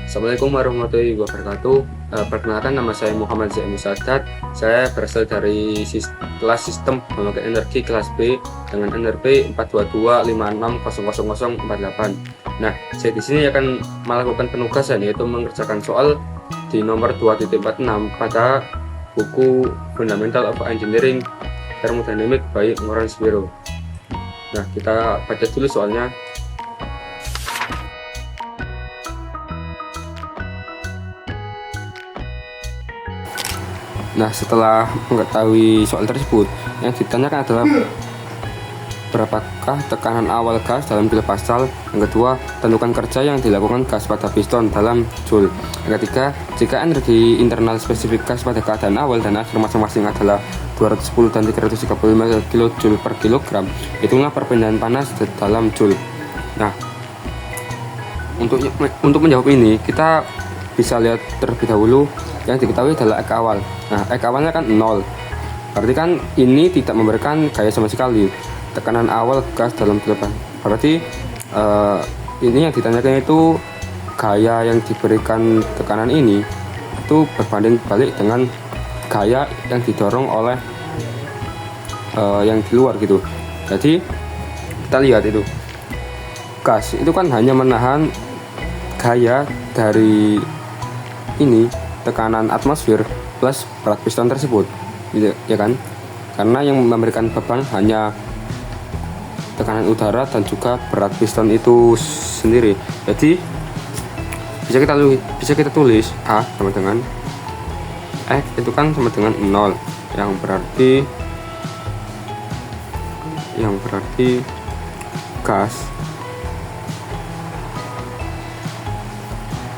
Assalamualaikum warahmatullahi wabarakatuh. Perkenalkan, nama saya Muhammad Zaini Sadat. Saya berasal dari kelas sistem memakai energi kelas B dengan NRP 42256000048. Nah, saya di sini akan melakukan penugasan, yaitu mengerjakan soal di nomor 2.46 pada buku Fundamental of Engineering Thermodynamic by Lawrence Biro. Nah, kita baca dulu soalnya. Nah, setelah mengetahui soal tersebut, yang ditanyakan adalah berapakah tekanan awal gas dalam kilopascal. Yang kedua, tentukan kerja yang dilakukan gas pada piston dalam joule. Yang ketiga, jika energi internal spesifik gas pada keadaan awal dan akhir masing-masing adalah 210 dan 335 kJ per kilogram, hitunglah perpindahan panas dalam joule. Nah, untuk menjawab ini, kita bisa lihat terlebih dahulu yang diketahui adalah X awal. Nah, X awalnya kan 0. Berarti kan ini tidak memberikan gaya sama sekali. Tekanan awal gas dalam kilopascal. Berarti ini yang ditanyakan itu gaya yang diberikan tekanan ini itu berbanding balik dengan gaya yang didorong oleh yang di luar gitu. Jadi kita lihat itu gas itu kan hanya menahan gaya dari ini tekanan atmosfer plus berat piston tersebut, gitu ya kan? Karena yang memberikan beban hanya tekanan udara dan juga berat piston itu sendiri. Jadi bisa kita tulis A sama dengan X itu kan sama dengan 0, yang berarti gas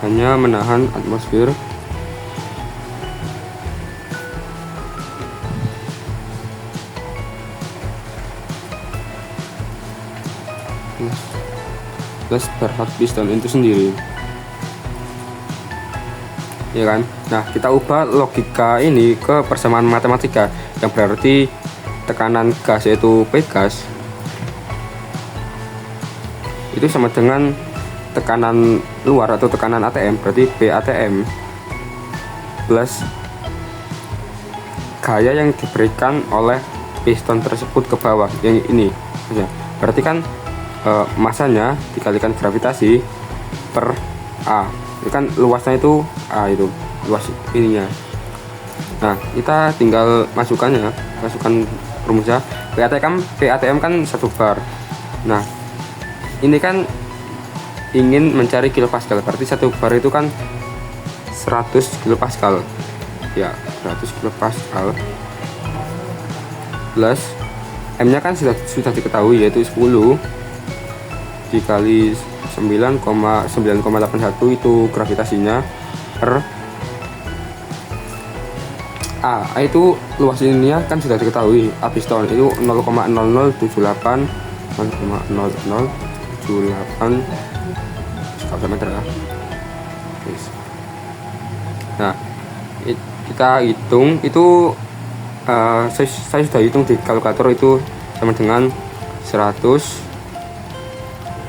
hanya menahan atmosfer plus berat piston itu sendiri, ya kan? Nah, kita ubah logika ini ke persamaan matematika, yang berarti tekanan gas yaitu P gas itu sama dengan tekanan luar atau tekanan ATM, berarti B ATM plus gaya yang diberikan oleh piston tersebut ke bawah, yang ini ya. Berarti kan masanya dikalikan gravitasi per A, itu kan luasnya itu A, itu luas ininya. Nah, kita tinggal masukkan rumusnya. PATM kan 1 bar. Nah, ini kan ingin mencari kilopascal, berarti 1 bar itu kan 100 kilopascal ya, 100 kilopascal plus M nya kan sudah diketahui, yaitu 10 dikali 9,981 itu gravitasinya per A itu luas ininya kan sudah diketahui. A piston itu 0,0078 skala meter ya. Nah, kita hitung itu saya sudah hitung di kalkulator, itu sama dengan 100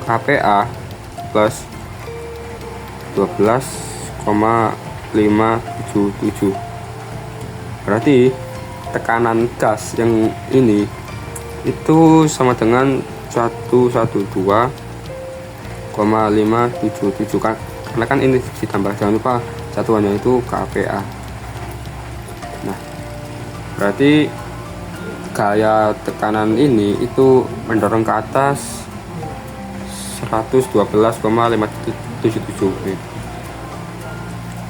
kPa plus 12,577. Berarti tekanan gas yang ini itu sama dengan 112,577 kan, karena kan ini ditambah, jangan lupa satuannya itu kPa. Nah, berarti gaya tekanan ini itu mendorong ke atas 112,577.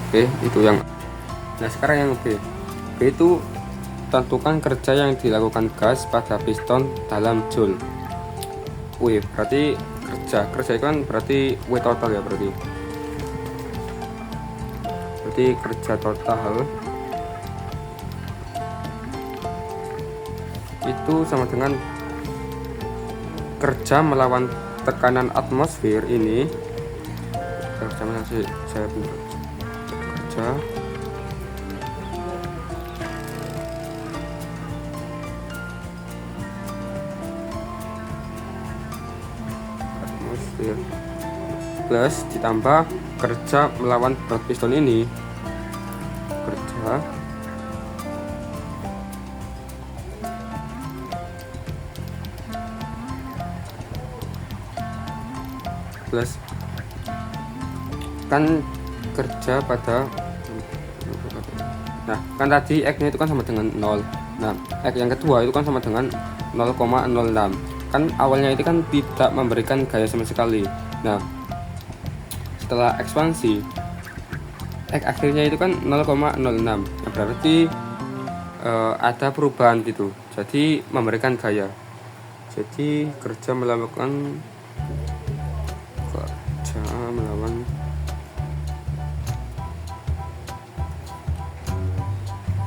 Oke, itu yang. Nah, sekarang yang B. B itu tentukan kerja yang dilakukan gas pada piston dalam joule. W berarti kerja itu kan berarti W total ya, berarti kerja total itu sama dengan kerja melawan tekanan atmosfer ini. Saya kerja atmosfer plus ditambah kerja melawan berat piston ini, kerja plus kan kerja pada, nah kan tadi X nya itu kan sama dengan 0. Nah X yang kedua itu kan sama dengan 0,06. Kan awalnya itu kan tidak memberikan gaya sama sekali. Nah setelah ekspansi X akhirnya itu kan 0,06. Nah, berarti ada perubahan gitu, jadi memberikan gaya. Jadi kerja melawan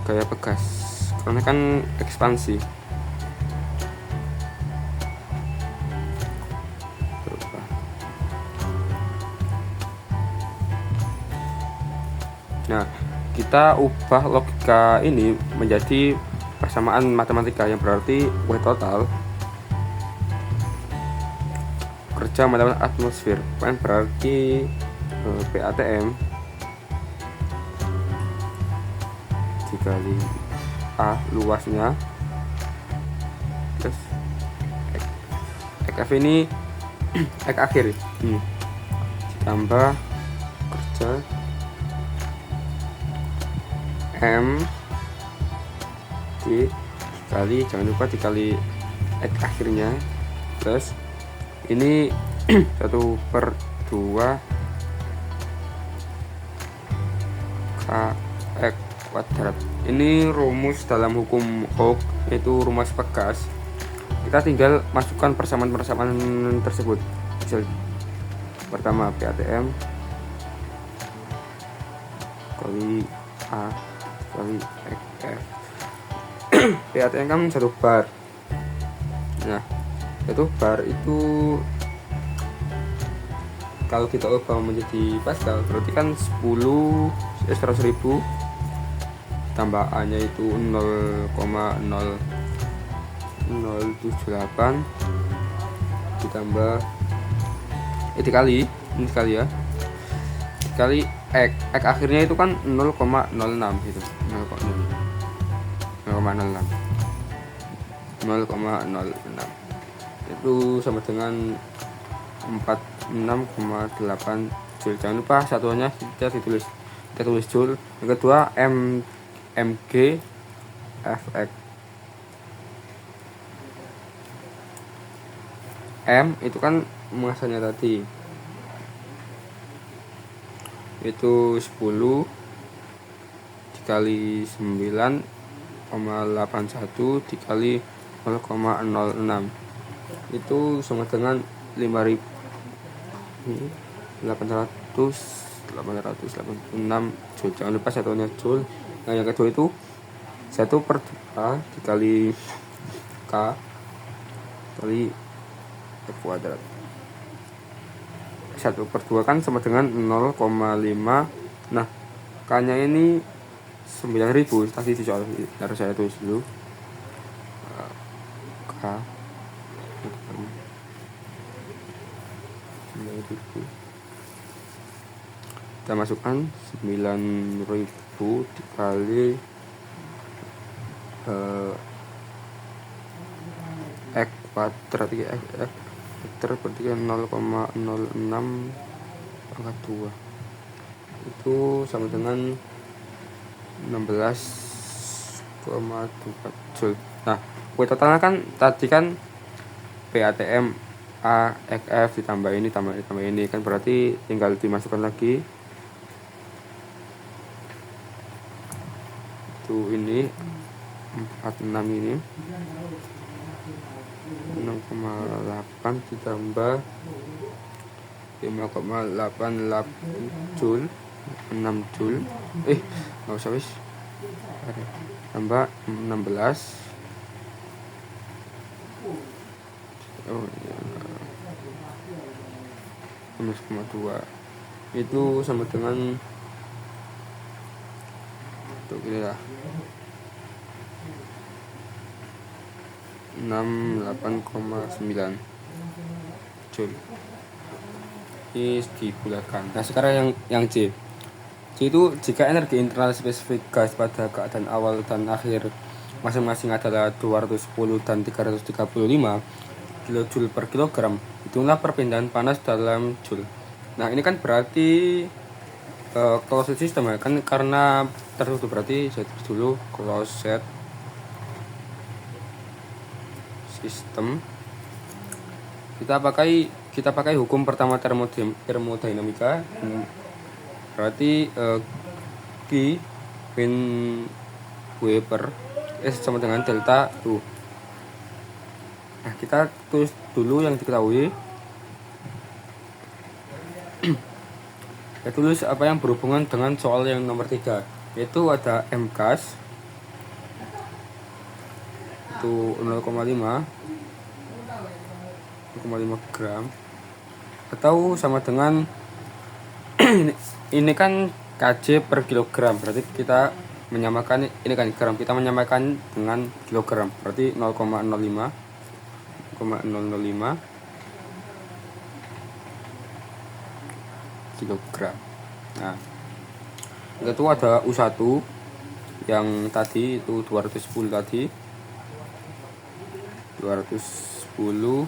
gaya pegas karena kan ekspansi. Berubah. Nah kita ubah logika ini menjadi persamaan matematika, yang berarti W total kerja melawan atmosfer kan berarti PATM dikali A luasnya plus XF ini X akhir ditambah kerja M dikali, jangan lupa dikali X akhirnya, plus ini 1/2 kx kuadrat. Ini rumus dalam hukum Hooke, yaitu rumus pegas. Kita tinggal masukkan persamaan-persamaan tersebut. Misal pertama PATM kali A kali XF. PATM kan 1 bar. Nah 1 bar itu kalau kita ubah menjadi Pascal berarti kan 100.000 tambah A nya itu 0,0078 ditambah dikali ya, dikali X akhirnya itu kan 0,06 itu 0,06 itu sama dengan 46,8 Joule. Jangan lupa satuannya kita tulis Joule. Yang kedua mg Fx. M itu kan masanya tadi itu 10 dikali 9,81 dikali 0,06 itu sama dengan 886 Joule. Jangan lupa satuannya Joule. Nah yang kedua itu 1/2 dikali K kali X kuadrat. 1/2 kan sama dengan 0,5. Nah K nya ini 9.000 tadi di soal, harus saya tulis dulu K 9.000. Kita masukkan 9.000 dikali X kuadrat X berarti 0,06 pangkat 2 itu sama dengan 16,2 Joule. Nah W totalnya kan tadi kan PATM A XF ditambah ini tambah ini kan berarti tinggal dimasukkan lagi itu ini 46 ini 6,8 ditambah 5,88 Joule 6 Joule nggak usah wis tambah 16 16,2 itu sama dengan tuh gini lah 68,9 Joule. ini dibulatkan. Nah sekarang yang C itu jika energi internal spesifik gas pada keadaan awal dan akhir masing-masing adalah 210 dan 335 kilojoule per kilogram, hitunglah perpindahan panas dalam joule. Nah ini kan berarti closed system ya kan, karena tertutup, berarti saya tulis dulu closed system. Kita pakai hukum pertama termodinamika, berarti Q min W per S sama dengan delta U. Nah kita tulis dulu yang diketahui. Saya tulis apa yang berhubungan dengan soal yang nomor 3, yaitu ada M gas itu 0,5 gram, atau sama dengan ini kan kg per kilogram, berarti kita menyamakan ini kan gram, kita menyamakan dengan kilogram, berarti 0,05 kilogram. Nah itu ada U1 yang tadi itu 210 tadi, 210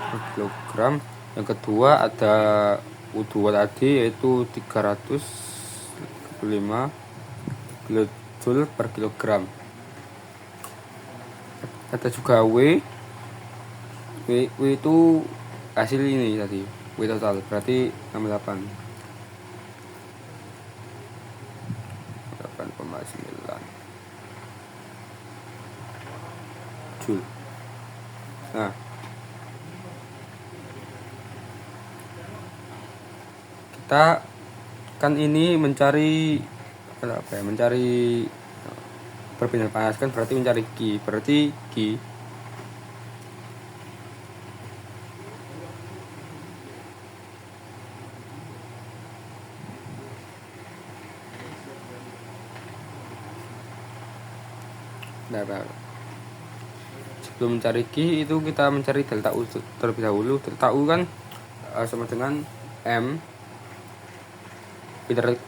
per kilogram. Yang kedua ada U2 tadi yaitu 335 kilojoule per kilogram. Ada juga W itu hasil ini tadi, W total, berarti 68,9 joule. Nah kita kan ini mencari perpindahan panas kan, berarti mencari Q, berarti Q sebelum mencari Q itu kita mencari delta U terlebih dahulu. Delta U kan sama dengan M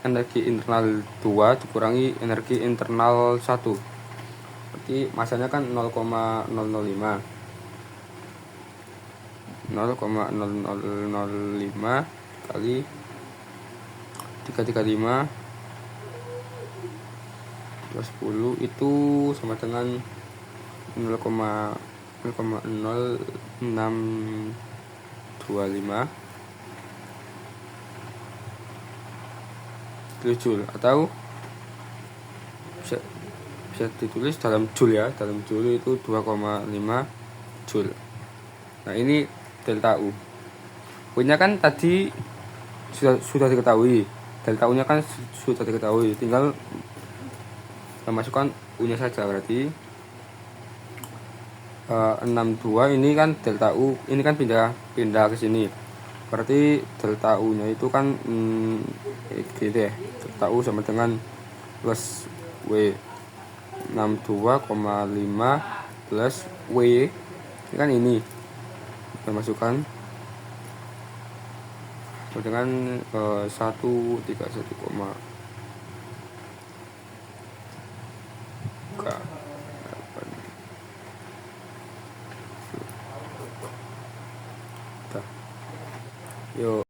energi internal 2 dikurangi energi internal 1, berarti masanya kan 0,005 kali 335 210 itu sama dengan 0,0625 kilojoule, atau bisa ditulis dalam joule ya, dalam joule itu 2,5 joule. Nah ini delta U. U-nya kan tadi sudah diketahui, delta U-nya kan sudah diketahui, tinggal masukkan U-nya saja, berarti 62 ini kan delta U, ini kan pindah ke sini, berarti delta U nya itu kan gitu ya, delta U sama dengan plus W 62,5 plus W ini kan ini kita masukkan dengan 131,5